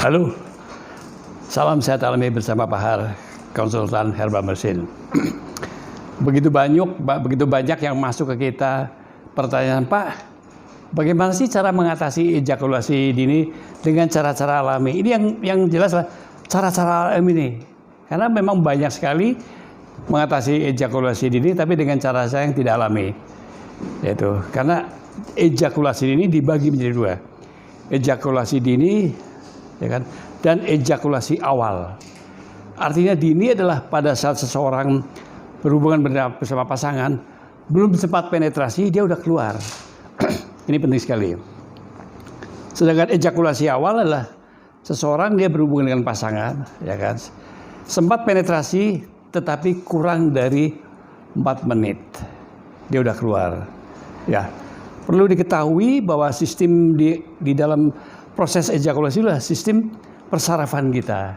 Halo, salam sehat alami bersama Pak Har, konsultan herbal mesin. Begitu banyak yang masuk ke kita pertanyaan, Pak, bagaimana sih cara mengatasi ejakulasi dini dengan cara-cara alami? Ini yang jelas lah cara-cara alami ini, karena memang banyak sekali mengatasi ejakulasi dini, tapi dengan cara saya yang tidak alami, yaitu karena ejakulasi dini dibagi menjadi dua, ejakulasi dini, ya kan, dan ejakulasi awal. Artinya dini adalah pada saat seseorang berhubungan bersama pasangan, belum sempat penetrasi dia udah keluar. Ini penting sekali. Sedangkan ejakulasi awal adalah seseorang dia berhubungan dengan pasangan, ya kan, sempat penetrasi tetapi kurang dari 4 menit dia udah keluar. Ya, perlu diketahui bahwa sistem di dalam proses ejakulasi adalah sistem persarafan kita.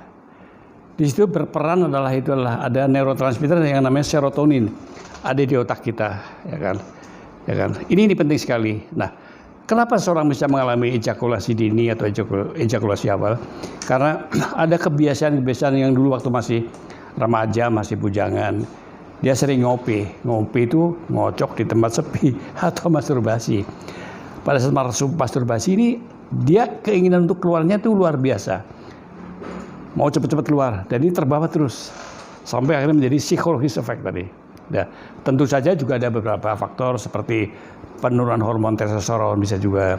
Di situ berperan adalah ada neurotransmitter yang namanya serotonin, ada di otak kita, ya kan? Ya kan? Ini penting sekali. Nah, kenapa seorang bisa mengalami ejakulasi dini atau ejakulasi awal? Karena ada kebiasaan yang dulu waktu masih remaja, masih bujangan, dia sering ngopi itu ngocok di tempat sepi atau masturbasi. Pada saat masturbasi ini dia keinginan untuk keluarnya itu luar biasa, mau cepat-cepat keluar, dan ini terbawa terus sampai akhirnya menjadi psikologis efek tadi. Nah, tentu saja juga ada beberapa faktor seperti penurunan hormon testosteron, bisa juga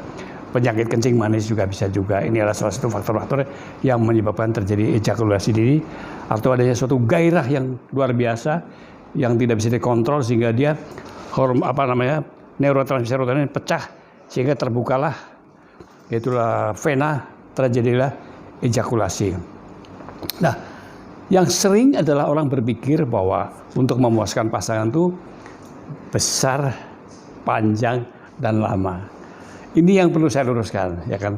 penyakit kencing manis juga bisa juga. Ini adalah salah satu faktor-faktor yang menyebabkan terjadi ejakulasi dini atau adanya suatu gairah yang luar biasa yang tidak bisa dikontrol sehingga dia neurotransmitter serotonin pecah sehingga terbukalah, itulah vena, terjadilah ejakulasi. Nah, yang sering adalah orang berpikir bahwa untuk memuaskan pasangan itu besar, panjang, dan lama. Ini yang perlu saya luruskan, ya kan.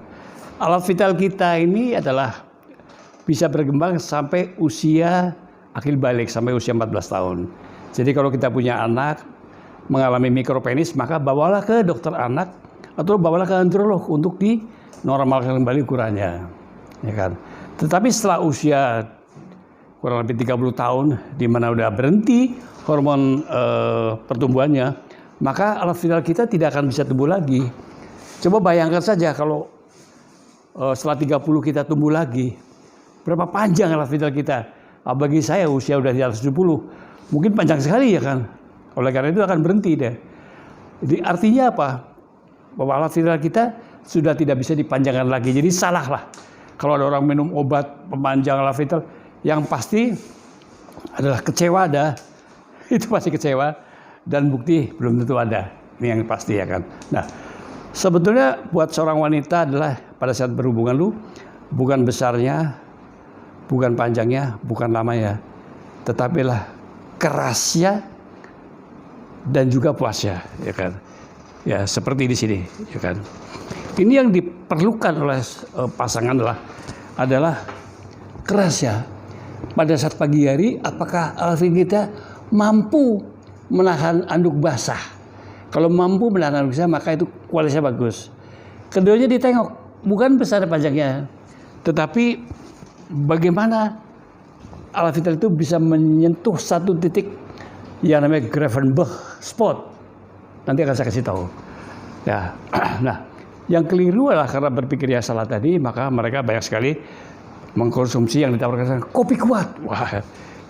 Alat vital kita ini adalah bisa berkembang sampai usia akil balik, sampai usia 14 tahun. Jadi kalau kita punya anak mengalami mikropenis, maka bawalah ke dokter anak atau bawalah ke androlog untuk dinormalkan kembali ukurannya, ya kan. Tetapi setelah usia kurang lebih 30 tahun di mana udah berhenti hormon pertumbuhannya, maka alat vital kita tidak akan bisa tumbuh lagi. Coba bayangkan saja kalau setelah 30 kita tumbuh lagi, berapa panjang alat vital kita? Bagi saya usia udah di atas 70, mungkin panjang sekali, ya kan. Oleh karena itu akan berhenti deh. Jadi artinya apa? Bahwa alat vital kita sudah tidak bisa dipanjangkan lagi. Jadi salah lah kalau ada orang minum obat pemanjang alat vital, yang pasti adalah kecewa ada. Itu pasti kecewa, dan bukti belum tentu ada. Ini yang pasti, ya kan. Nah, sebetulnya buat seorang wanita adalah pada saat berhubungan lu, bukan besarnya, bukan panjangnya, bukan lamanya, tetapi lah kerasnya dan juga puasnya, ya kan. Ya, seperti di sini, ya kan. Ini yang diperlukan oleh pasangan adalah keras, ya. Pada saat pagi hari, apakah alat kita mampu menahan anduk basah? Kalau mampu menahan anduk basah, maka itu kualitasnya bagus. Keduanya ditengok, bukan besar panjangnya, tetapi bagaimana alat vital itu bisa menyentuh satu titik yang namanya Gravenberg spot. Nanti akan saya kasih tahu. Ya, nah, yang keliru adalah karena berpikirnya salah tadi, maka mereka banyak sekali mengkonsumsi yang ditawarkan kopi kuat. Wah,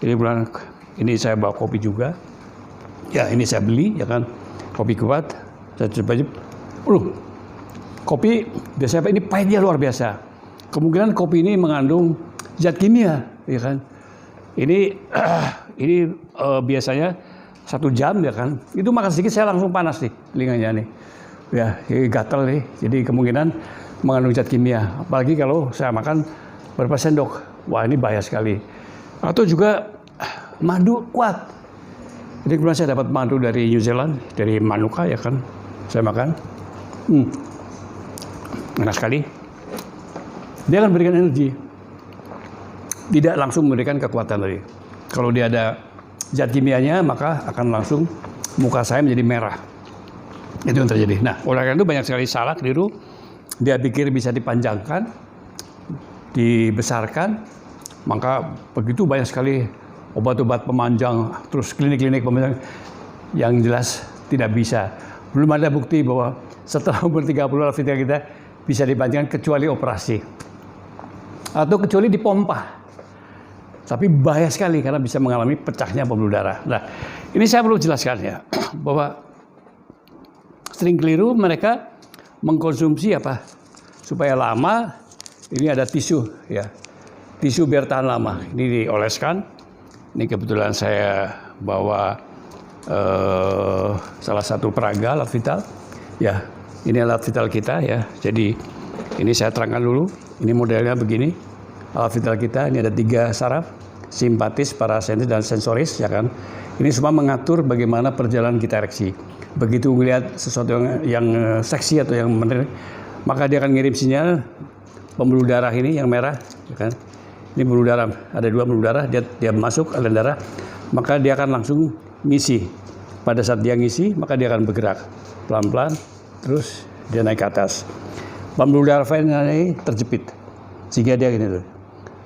ini saya bawa kopi juga. Ya, ini saya beli, ya kan, kopi kuat. Saya coba, kopi biasanya ini pahitnya luar biasa. Kemungkinan kopi ini mengandung zat kimia, ya kan. Ini biasanya 1 jam, ya kan. Itu makan sedikit saya langsung panas nih telinganya nih. Ya, gatal nih. Jadi kemungkinan mengandung zat kimia. Apalagi kalau saya makan berapa sendok. Wah, ini bahaya sekali. Atau juga madu kuat. Jadi kemudian saya dapat madu dari New Zealand, dari Manuka, ya kan. Saya makan. Enak sekali. Dia akan memberikan energi. Tidak langsung memberikan kekuatan tadi. Kalau dia ada zat kimianya, maka akan langsung muka saya menjadi merah. Itu yang terjadi. Nah, oleh karena itu banyak sekali salah, keliru. dia pikir bisa dipanjangkan, dibesarkan, maka begitu banyak sekali obat-obat pemanjang, terus klinik-klinik pemanjang, yang jelas tidak bisa. Belum ada bukti bahwa setelah umur 30 alaf vital kita bisa dipanjangkan kecuali operasi. Atau kecuali dipompa. Tapi bahaya sekali karena bisa mengalami pecahnya pembuluh darah. Nah, ini saya perlu jelaskan ya, bahwa sering keliru mereka mengkonsumsi apa? Supaya lama, ini ada tisu ya. Tisu biar tahan lama. Ini dioleskan. Ini kebetulan saya bawa salah satu peraga alat vital. Ya, ini alat vital kita ya. Jadi ini saya terangkan dulu. Ini modelnya begini. Alat vital kita ini ada 3 saraf, simpatis, parasensoris, dan sensoris, ya kan. Ini semua mengatur bagaimana perjalanan kita ereksi. Begitu melihat sesuatu yang seksi atau yang menarik, maka dia akan ngirim sinyal pembuluh darah ini yang merah, ya kan. Ini pembuluh darah, ada 2 pembuluh darah, dia masuk aliran darah, maka dia akan langsung ngisi. Pada saat dia ngisi, maka dia akan bergerak pelan-pelan, terus dia naik ke atas. Pembuluh darah vena ini terjepit, sehingga dia gini tuh,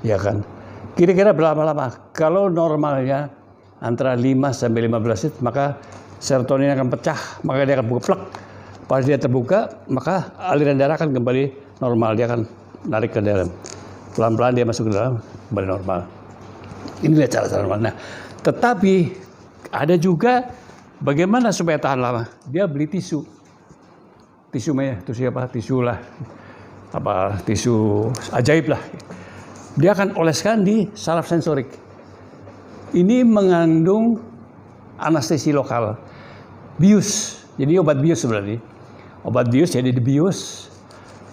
ya kan. Kira-kira berapa lama? Kalau normalnya antara 5 sampai 15 menit, maka serotonin akan pecah, maka dia akan buka plek. Pas dia terbuka, maka aliran darah akan kembali normal, dia akan narik ke dalam. Pelan-pelan dia masuk ke dalam, kembali normal. Inilah cara-cara normal. Nah, tetapi ada juga bagaimana supaya tahan lama. Dia beli tisu. Tisu apa? Tisu lah. Apa? Tisu ajaib lah. Dia akan oleskan di saraf sensorik. Ini mengandung anestesi lokal. Bius. Jadi obat bius sebenarnya. Obat bius jadi dibius.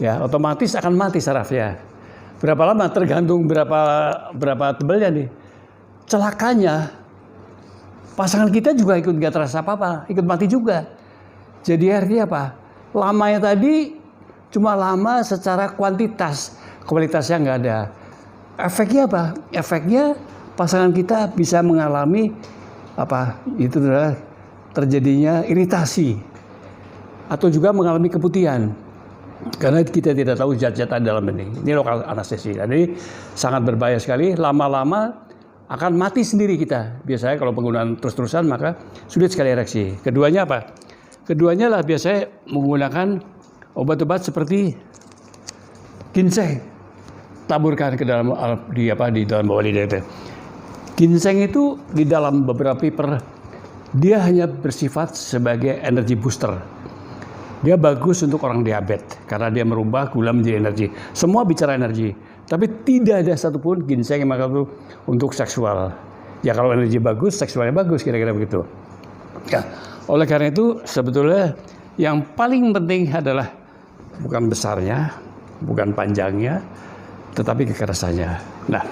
Ya, otomatis akan mati sarafnya. Berapa lama? Tergantung berapa tebalnya nih. Celakanya, pasangan kita juga ikut gak terasa apa-apa, ikut mati juga. Jadi artinya apa? Lamanya tadi cuma lama secara kuantitas, kualitasnya nggak ada. Efeknya apa? Efeknya pasangan kita bisa mengalami apa? Itu adalah terjadinya iritasi atau juga mengalami keputihan. Karena kita tidak tahu zat-zat dalam ini. Ini lokal anestesi. Dan ini sangat berbahaya sekali. Lama-lama akan mati sendiri kita. Biasanya kalau penggunaan terus-terusan maka sulit sekali ereksi. Keduanya apa? Keduanya lah biasanya menggunakan obat-obat seperti ginseng. Taburkan ke dalam di dalam bawah lidah. Ginseng itu di dalam beberapa paper dia hanya bersifat sebagai energy booster. Dia bagus untuk orang diabetes karena dia merubah gula menjadi energi. Semua bicara energi, tapi tidak ada satupun ginseng yang maka untuk seksual. Ya kalau energi bagus, seksualnya bagus, kira-kira begitu. Ya, oleh karena itu sebetulnya yang paling penting adalah bukan besarnya, bukan panjangnya, tetapi kekerasannya. Nah,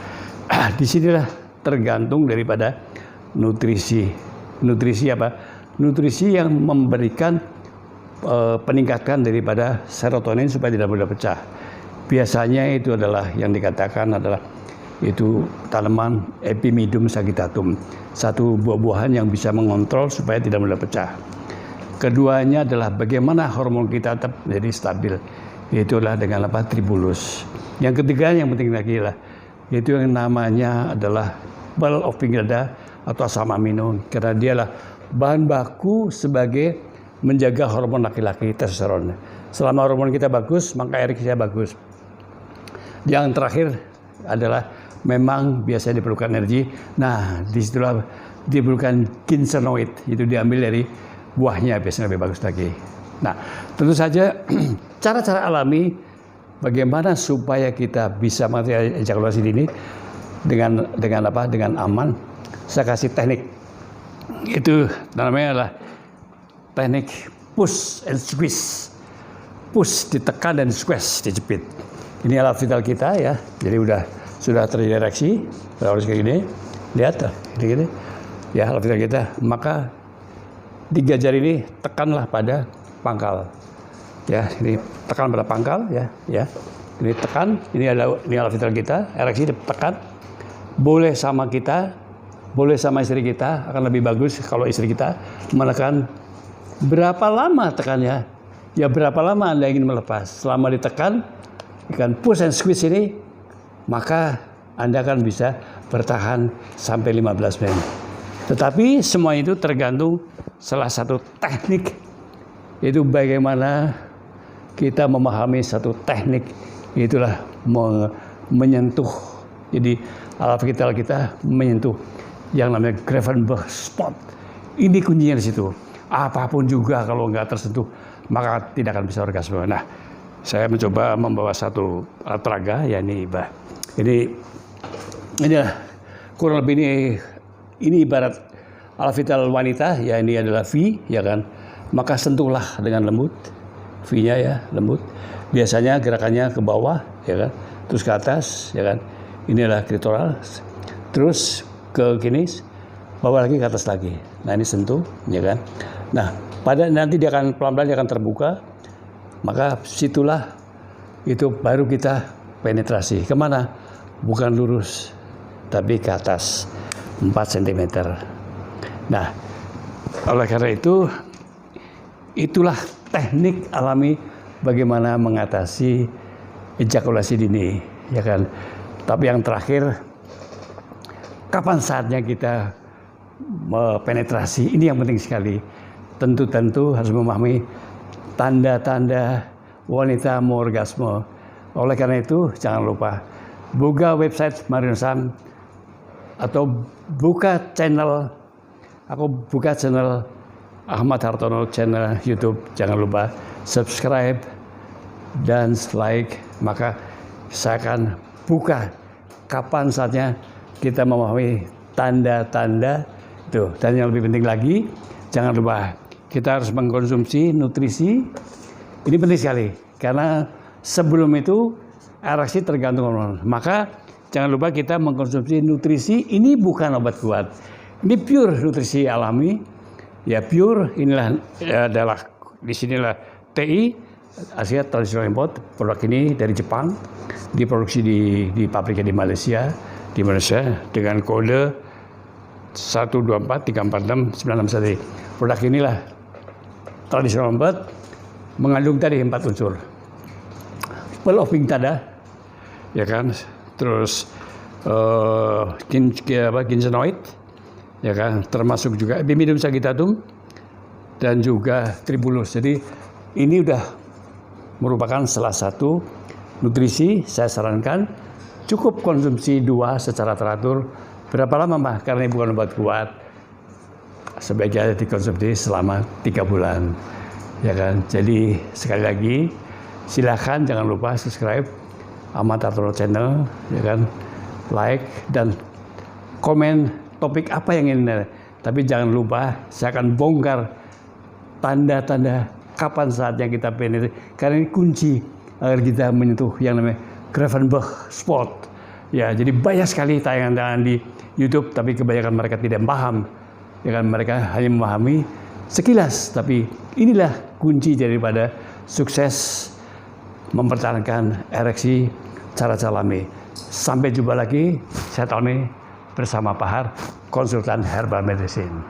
disinilah tergantung daripada nutrisi. Nutrisi apa? Nutrisi yang memberikan peningkatan daripada serotonin supaya tidak mudah pecah. Biasanya itu adalah yang dikatakan adalah itu tanaman Epimedium sagittatum, satu buah-buahan yang bisa mengontrol supaya tidak mudah pecah. Keduanya adalah bagaimana hormon kita tetap menjadi stabil, yaitu adalah dengan apa? Tribulus. Yang ketiga yang penting lagi lah, yaitu yang namanya adalah ball of pingrada atau asam amino, karena dialah bahan baku sebagai menjaga hormon laki-laki testosteron. Selama hormon kita bagus, maka ereksinya bagus. Yang terakhir adalah memang biasanya diperlukan energi. Nah, disitulah diperlukan ginsenoid, itu diambil dari buahnya, biasanya lebih bagus lagi. Nah, tentu saja cara-cara alami bagaimana supaya kita bisa mati ejakulasi dini dengan apa? Dengan aman. Saya kasih teknik. Itu namanya adalah teknik push and squeeze. Push ditekan dan squeeze dijepit. Ini alat vital kita ya. Jadi sudah terjadi ereksi, harus kayak gini. Lihat gini. Ya, alat vital kita. Maka 3 jari ini tekanlah pada pangkal. Ya, ini tekan pada pangkal ya. Ini tekan, ini alat vital kita, ereksi ditekan. Boleh sama kita, boleh sama istri kita, akan lebih bagus kalau istri kita menekan. Berapa lama tekannya? Ya berapa lama Anda ingin melepas? Selama ditekan, ikan push and squeeze ini, maka Anda akan bisa bertahan sampai 15 menit. Tetapi semua itu tergantung salah satu teknik, yaitu bagaimana kita memahami satu teknik, itulah menyentuh. Jadi alat vital kita menyentuh yang namanya Gravenberch spot. Ini kuncinya di situ. Apapun juga kalau nggak tersentuh, maka tidak akan bisa orgasme. Nah, saya mencoba membawa satu alat peraga, ya ini kurang lebih ini ibarat alat vital wanita, ya ini adalah V, ya kan. Maka sentuhlah dengan lembut, V-nya ya lembut. Biasanya gerakannya ke bawah, ya kan, terus ke atas, ya kan. Ini adalah klitoral, terus ke kini, bawa lagi ke atas lagi. Nah ini sentuh, ya kan. Nah pada nanti dia akan pelan-pelan dia akan terbuka, maka situlah itu baru kita penetrasi. Kemana? Bukan lurus, tapi ke atas 4 cm. Nah oleh karena itu, itulah teknik alami bagaimana mengatasi ejakulasi dini, ya kan. Tapi yang terakhir, kapan saatnya kita penetrasi, ini yang penting sekali. Tentu harus memahami tanda-tanda wanita mau orgasme. Oleh karena itu, jangan lupa buka website Marion Sam atau buka channel Ahmad Hartono channel YouTube. Jangan lupa subscribe dan like, maka saya akan buka kapan saatnya kita memahami tanda-tanda itu. Dan yang lebih penting lagi, jangan lupa kita harus mengkonsumsi nutrisi. Ini penting sekali karena sebelum itu ereksi tergantung hormon. Maka jangan lupa kita mengkonsumsi nutrisi. Ini bukan obat kuat, ini pure nutrisi alami. Ya pure, inilah adalah disinilah TI Asia Traditional Import. Produk ini dari Jepang, diproduksi di pabriknya di Malaysia dengan kode 124346961. Produk inilah Traditional Import, mengandung tadi 4 unsur. Pearl of Pink Tada, ya kan, terus ginsenoid, ya kan, termasuk juga Bimidum sagittatum dan juga tribulus. Jadi ini udah merupakan salah satu nutrisi. Saya sarankan cukup konsumsi 2 secara teratur. Berapa lama, Mbak? Karena ini bukan obat kuat, sebaiknya dikonsumsi selama 3 bulan, ya kan. Jadi sekali lagi silakan jangan lupa subscribe Ahmad Hartono channel, ya kan, like dan komen topik apa yang ingin. Tapi jangan lupa saya akan bongkar tanda-tanda kapan saatnya kita penetrasi, karena ini kunci agar kita menyentuh yang namanya Gravenberch spot. Ya, jadi banyak sekali tayangan-tayangan di YouTube, tapi kebanyakan mereka tidak paham. Ya kan, mereka hanya memahami sekilas, tapi inilah kunci daripada sukses mempertahankan ereksi cara alami. Sampai jumpa lagi, saya Tony bersama Pak Har, konsultan herbal medicine.